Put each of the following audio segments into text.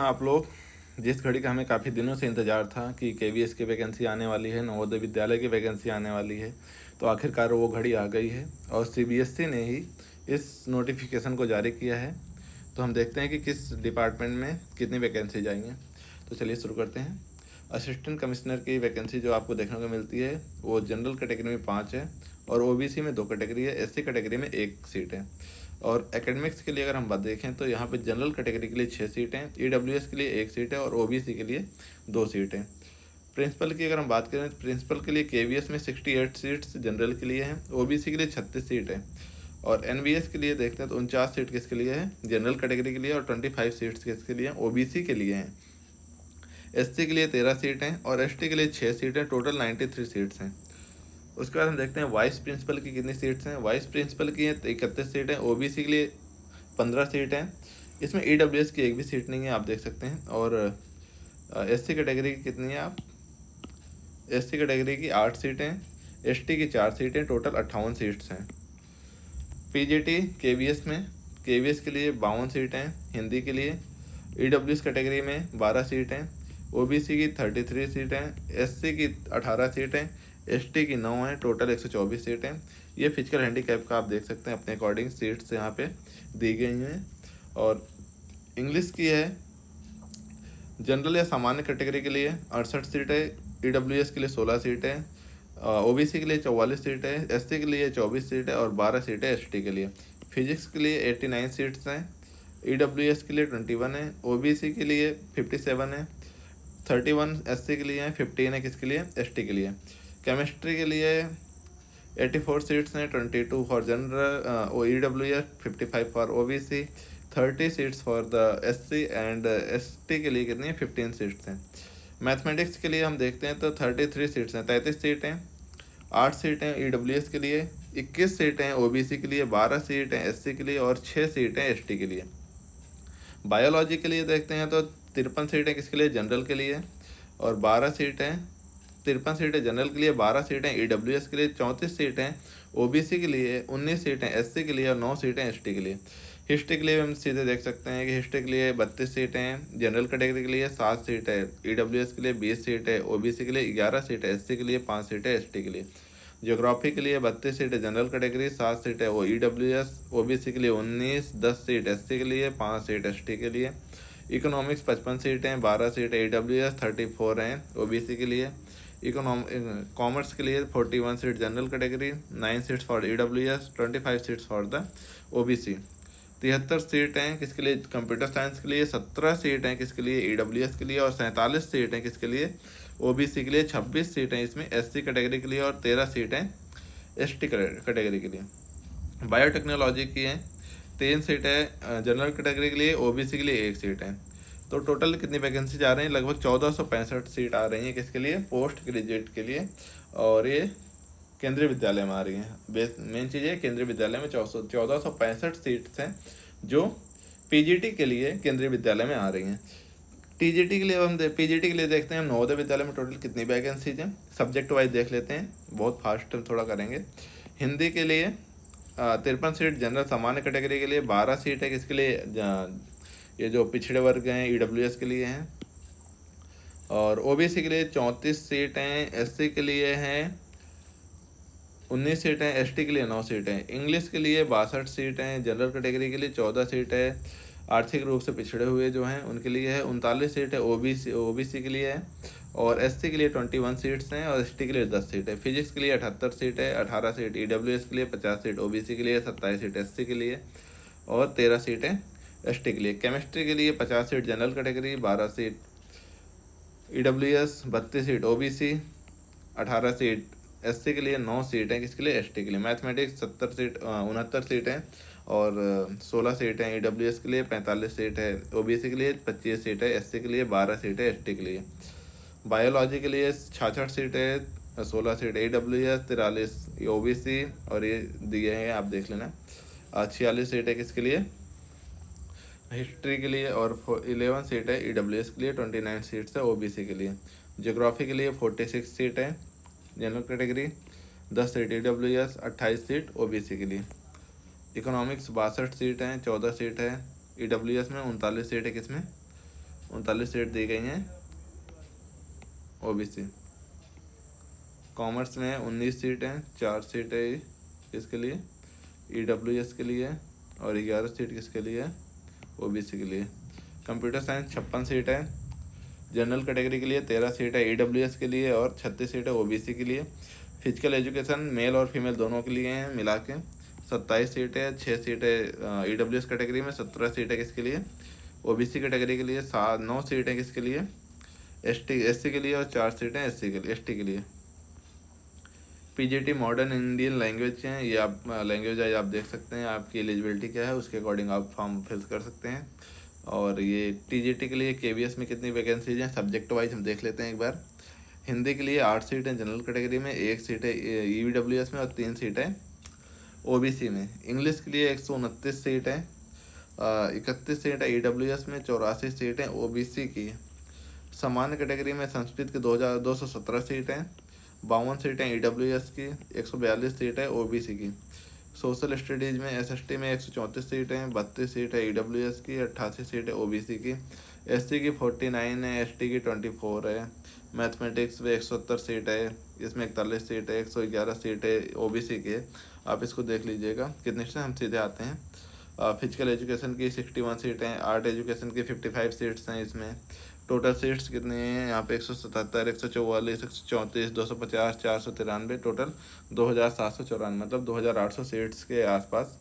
आप लोग जिस घड़ी का हमें काफ़ी दिनों से इंतज़ार था कि केवीएस की वैकेंसी आने वाली है, नवोदय विद्यालय की वैकेंसी आने वाली है, तो आखिरकार वो घड़ी आ गई है और सीबीएसई ने ही इस नोटिफिकेशन को जारी किया है। तो हम देखते हैं कि किस डिपार्टमेंट में कितनी वैकेंसी जाएंगे। तो चलिए शुरू करते हैं। असिस्टेंट कमिश्नर की वैकेंसी जो आपको देखने को मिलती है वो जनरल कैटेगरी में 5 है और ओबीसी में 2 कैटेगरी है, एससी कैटेगरी में 1 सीट है। और एकेडमिक्स के लिए अगर हम बात देखें तो यहाँ पे जनरल कैटेगरी के लिए 6 सीटें, ईडब्ल्यूएस के लिए 1 सीट है और ओबीसी के लिए 2 सीटें। प्रिंसिपल की अगर हम बात करें तो प्रिंसिपल के लिए केवीएस में 68 सीट्स जनरल के लिए हैं, ओबीसी के लिए 36 सीट है और एनबीएस के लिए देखते हैं तो 49 सीट किसके लिए है, जनरल कैटेगरी के लिए, और 25 सीट्स किसके लिए हैं, ओबीसी के लिए हैं। एससी के लिए 13 सीट हैं और एसटी के लिए 6 सीट हैं, टोटल 93 सीट्स हैं। उसके बाद हम देखते हैं वाइस प्रिंसिपल की कितनी सीट्स हैं। वाइस प्रिंसिपल की हैं 31 सीट हैं, ओबीसी के लिए 15 सीट हैं। इसमें ईडब्ल्यूएस की एक भी सीट नहीं है, आप देख सकते हैं। और एससी कैटेगरी की कितनी है, आप एससी कैटेगरी की 8 सीटें, एसटी की 4 सीटें, टोटल 58 सीट्स हैं। पीजीटी केवीएस में केवीएस के लिए 52 सीटें हिंदी के लिए, ईडब्ल्यूएस कैटेगरी में 12 सीटें, ओबीसी की 33 सीटें, एससी की 18 सीटें, एसटी की 9 हैं, टोटल 124 सीटें। ये फिजिकल हैंडीकैप का आप देख सकते हैं अपने अकॉर्डिंग सीट्स यहाँ पे दी गई हैं। और इंग्लिश की है जनरल या सामान्य कैटेगरी के लिए 68 सीटें, ईडब्ल्यूएस के लिए 16 सीटें, ओबीसी के लिए 44 सीटें, एससी के लिए 24 सीटें और 12 सीटें एसटी के लिए। फिजिक्स के लिए 89 सीट्स हैं, ईडब्ल्यूएस के लिए 21 है, ओबीसी के लिए 57 है, 31 एससी के लिए हैं, 15 है किसके लिए, एसटी के लिए। केमिस्ट्री के लिए 84 सीट्स हैं, 22 for general EWS, 55 for OBC, 30 seats for the SC and ST के लिए कितनी है, 15 सीट्स हैं। मैथमेटिक्स के लिए हम देखते हैं तो 33 सीट्स हैं, 33 सीटें, 8 सीटें ईडब्ल्यूएस के लिए, 21 सीटें ओबीसी के लिए, 12 सीटें एससी के लिए और 6 सीटें एसटी के लिए। बायोलॉजी के लिए देखते हैं तो 53 सीटें किसके लिए, जनरल के लिए, और 12 सीटें 53 सीटें जनरल के लिए, 12 सीटें ईडब्ल्यूएस के लिए, 34 सीटें ओबीसी के लिए, 19 सीटें एससी के लिए और 9 सीटें एसटी के लिए। हिस्ट्री के लिए हम सीधे देख सकते हैं कि हिस्ट्री के लिए 32 सीटें जनरल कैटेगरी के लिए, 7 सीटें ईडब्ल्यूएस के लिए, 20 सीटें ओबीसी के लिए, 11 सीटें एससी के लिए, 5 सीटें एसटी के लिए। ज्योग्राफी के लिए 32 सीटें जनरल कैटेगरी, 7 सीटें ओ ईडब्ल्यूएस, ओबीसी के लिए 19, 10 सीट एससी के लिए, 5 सीट एसटी के लिए। इकोनॉमिक्स 55 सीटें, 12 सीटें ईडब्ल्यूएस, 34 हैं ओबीसी के लिए। कॉमर्स के लिए 41 seat general category, 9 seats for EWS, 25 seats for the OBC. 73 सीटें किसके लिए, कंप्यूटर साइंस के लिए, 17 सीटें किसके लिए, ईडब्ल्यूएस के लिए, और 47 सीटें किसके लिए, ओबीसी के लिए, 26 सीटें इसमें एससी कैटेगरी के लिए और 13 सीटें एसटी कैटेगरी के लिए। बायोटेक्नोलॉजी की हैं 3 सीटें जनरल कैटेगरी के लिए, ओबीसी के लिए 1 सीट है। तो टोटल कितनी वैकेंसी जा रही हैं, लगभग 1465 सीट आ रही हैं किसके लिए, पोस्ट ग्रेजुएट के लिए। और ये केंद्रीय विद्यालय में आ रही हैं। मेन चीज़ है केंद्रीय विद्यालय में 1465 सीट्स हैं जो पीजीटी के लिए केंद्रीय विद्यालय में आ रही हैं। टीजीटी के लिए हम पीजीटी के लिए देखते हैं हम नवोदय विद्यालय में टोटल कितनी वैकेंसीज हैं, सब्जेक्ट वाइज देख लेते हैं, बहुत फास्ट थोड़ा करेंगे। हिंदी के लिए 53 सीट जनरल सामान्य कैटेगरी के लिए, 12 सीट है किसके लिए, ये जो पिछड़े वर्ग हैं ईडब्ल्यूएस के लिए हैं, और ओबीसी के लिए 34 सीट हैं, एससी के लिए हैं 19 सीटें, एसटी के लिए 9 सीटें। इंग्लिश के लिए 62 सीटें, जनरल कैटेगरी के लिए 14 सीटें, आर्थिक रूप से पिछड़े हुए जो हैं उनके लिए है 39 सीटें, ओबीसी के लिए है, और एससी के लिए 21 सीट्स हैं और एसटी के लिए 10 सीटें। फिजिक्स के लिए 78 सीटें, 18 सीट ईडब्ल्यूएस के लिए, 50 सीट ओबीसी के लिए, 27 सीट एससी के लिए और 13 सीटें एसटी के लिए। केमिस्ट्री के लिए 50 seat general category, 12 seat EWS, 32 seat OBC, 18 seat SC के लिए, 9 सीटें किसके लिए, एसटी के लिए। मैथमेटिक्स 69 सीटें और 16 सीटें ईडब्ल्यूएस के लिए, 45 सीट है ओबीसी के लिए, 25 सीटें एससी के लिए, 12 सीटें एसटी के लिए। बायोलॉजी के लिए 66 सीटें, 16 सीट ईडब्ल्यूएस, 43 ओबीसी और ये दिए हैं आप देख लेना। 46 सीटें किसके लिए, हिस्ट्री के लिए, और 11 सीट है ईडब्ल्यूएस के लिए, 29 सीट्स है ओबीसी के लिए। ज्योग्राफी के लिए 46 सीट है general category, 10 seat EWS, 28 seat OBC के लिए। इकोनॉमिक्स 62 सीट हैं, 14 सीट है ईडब्ल्यूएस में, 39 सीट है किसमें, 39 सीट दी गई हैं ओबीसी। कॉमर्स में 19 सीटें, 4 सीटें किसके लिए, ईडब्ल्यूएस के लिए, और 11 सीट किसके लिए, ओबीसी के लिए। कंप्यूटर साइंस 56 सीट है, जनरल कैटेगरी के लिए 13 सीट है ईडब्ल्यूएस के लिए, और 36 सीट है ओबीसी के लिए। फिजिकल एजुकेशन मेल और फीमेल दोनों के लिए हैं मिला के 27 सीट है, 6 सीट है ईडब्ल्यूएस कैटेगरी में, 17 सीट है किसके लिए, ओबीसी कैटेगरी के लिए, 9 सीट है किसके लिए, एससी के लिए, और 4 सीटें एसटी के लिए। पीजीटी मॉडर्न इंडियन लैंग्वेज हैं, ये आप लैंग्वेज आज आप देख सकते हैं, आपकी एलिजिबिलिटी क्या है उसके अकॉर्डिंग आप फॉर्म फिल कर सकते हैं। और ये टीजीटी के लिए केवीएस में कितनी वैकेंसीज हैं सब्जेक्ट वाइज हम देख लेते हैं एक बार। हिंदी के लिए 8 सीट हैं जनरल कैटेगरी में, 1 सीट है ईडब्ल्यूएस में, और 3 सीट है ओबीसी में। इंग्लिश के लिए 129 सीट है, 31 सीट है ईडब्ल्यूएस में, 84 सीट हैं ओबीसी की। सामान्य कैटेगरी में संस्कृत के 217 सीट हैं, 52 सीटें ईडब्ल्यूएस की, 142 सीट है ओबीसी की। सोशल स्टडीज़ में एसएसटी में 134 सीट हैं, 32 सीट है ईडब्ल्यूएस की, 88 सीट है ओबीसी की। एससी की 49 है, एसटी की 24 है। मैथमेटिक्स में 170 सीट है, इसमें 41 सीट है, 111 सीट है ओबीसी के। आप इसको देख लीजिएगा कितने से हम सीधे आते हैं। फिजिकल एजुकेशन की 61 सीट हैं, आर्ट एजुकेशन की 55 सीट्स हैं इसमें। टोटल सीट्स कितनी हैं यहाँ पे, 177, 144, 134, 250, 493, टोटल 2794, मतलब 2800 सीट्स के आसपास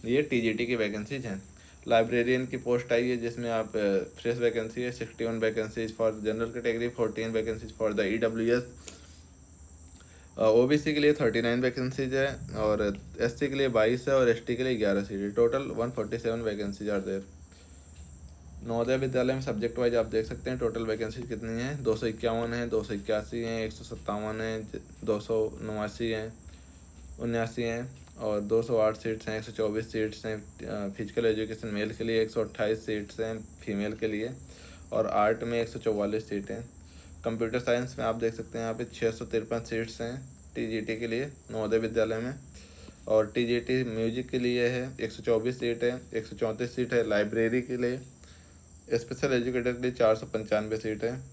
ये टीजीटी की वैकेंसीज हैं। लाइब्रेरियन की पोस्ट आई है जिसमें आप फ्रेश वैकेंसी है 61 vacancies for general category, 14 vacancies for the EWS. OBC के लिए 39 वैकेंसीज है, और एससी के लिए 22 है, और एसटी के लिए 11 सीट है। Total 147 vacancies are there. Navodaya Vidyalaya में सब्जेक्ट वाइज आप देख सकते हैं टोटल वैकेंसीज कितनी हैं, 251 है, 281 हैं, 157 हैं, 289 हैं, 79 हैं, और 208 सीट्स हैं, 124 सीट्स हैं। फिजिकल एजुकेशन मेल के लिए 128 सीट्स हैं फीमेल के लिए, और आर्ट में 144 सीटें। कंप्यूटर साइंस में आप देख सकते हैं यहाँ पे 653 सीट्स हैं टीजीटी के लिए नवोदय विद्यालय में, और टीजीटी म्यूजिक के लिए है 124 सीट है, 134 सीट है लाइब्रेरी के लिए। स्पेशल एजुकेटर के लिए 495 सीट है।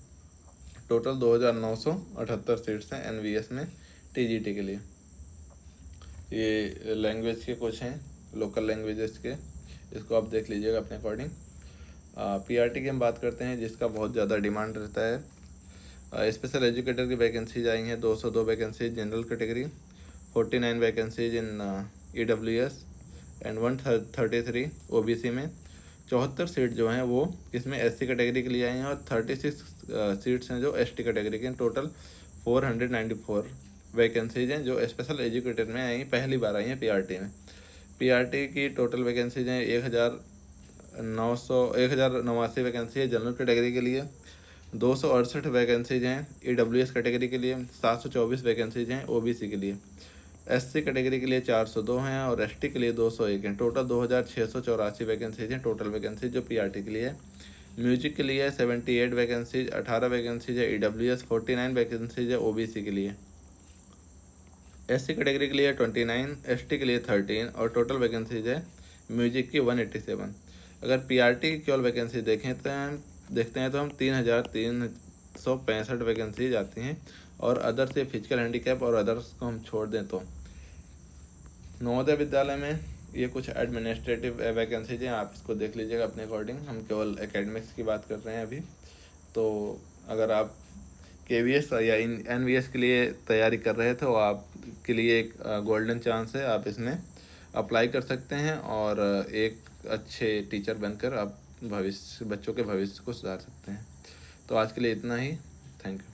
टोटल 2978 सीट्स हैं एनवीएस में टीजीटी के लिए। ये लैंग्वेज के कुछ हैं लोकल लैंग्वेजेस के, इसको आप देख लीजिएगा अपने अकॉर्डिंग। पीआरटी की हम बात करते हैं जिसका बहुत ज़्यादा डिमांड रहता है। स्पेशल एजुकेटर की वैकेंसीज आई हैं 202 vacancies general category, 49 vacancies in EWS, and 133 OBC में। 74 सीट जो हैं वो इसमें एससी कैटेगरी के लिए आई हैं, और 36 सीट्स हैं जो एसटी कैटेगरी के। टोटल 494 वैकेंसीज हैं जो स्पेशल एजुकेटर में आई, पहली बार आई हैं पीआरटी में। पीआरटी की टोटल वैकेंसीज हैं 1089 वैकेंसी है जनरल कैटेगरी के लिए, 268 वैकेंसीज हैं ईडब्ल्यूएस कैटेगरी के लिए, 724 वैकेंसीज हैं ओबीसी के लिए। एससी कैटेगरी के लिए 402 हैं, और एसटी के लिए 201 हैं। टोटल 2684 वैकेंसीज हैं टोटल वैकेंसीज जो पीआरटी के लिए है। म्यूजिक के लिए 78 वैकेंसीज, 18 वैकेंसीज है ईडब्ल्यूएस, 49 वैकेंसीज है ओबीसी के लिए। एससी कैटेगरी के लिए 29, एसटी के लिए 13, और टोटल वैकेंसीज है म्यूजिक की 187। अगर पीआरटी की केवल वैकेंसी देखते हैं तो हम 3365 वैकेंसीज आती हैं, और अदर से फिजिकल हैंडीकैप और अदर्स को हम छोड़ दें तो नवोदय विद्यालय में ये कुछ एडमिनिस्ट्रेटिव वैकेंसीज हैं, आप इसको देख लीजिएगा अपने अकॉर्डिंग। हम केवल एकेडमिक्स की बात कर रहे हैं अभी। तो अगर आप केवीएस या एनवीएस के लिए तैयारी कर रहे थे तो आपके लिए एक गोल्डन चांस है, आप इसमें अप्लाई कर सकते हैं, और एक अच्छे टीचर बनकर आप बच्चों के भविष्य को सुधार सकते हैं। तो आज के लिए इतना ही, थैंक यू।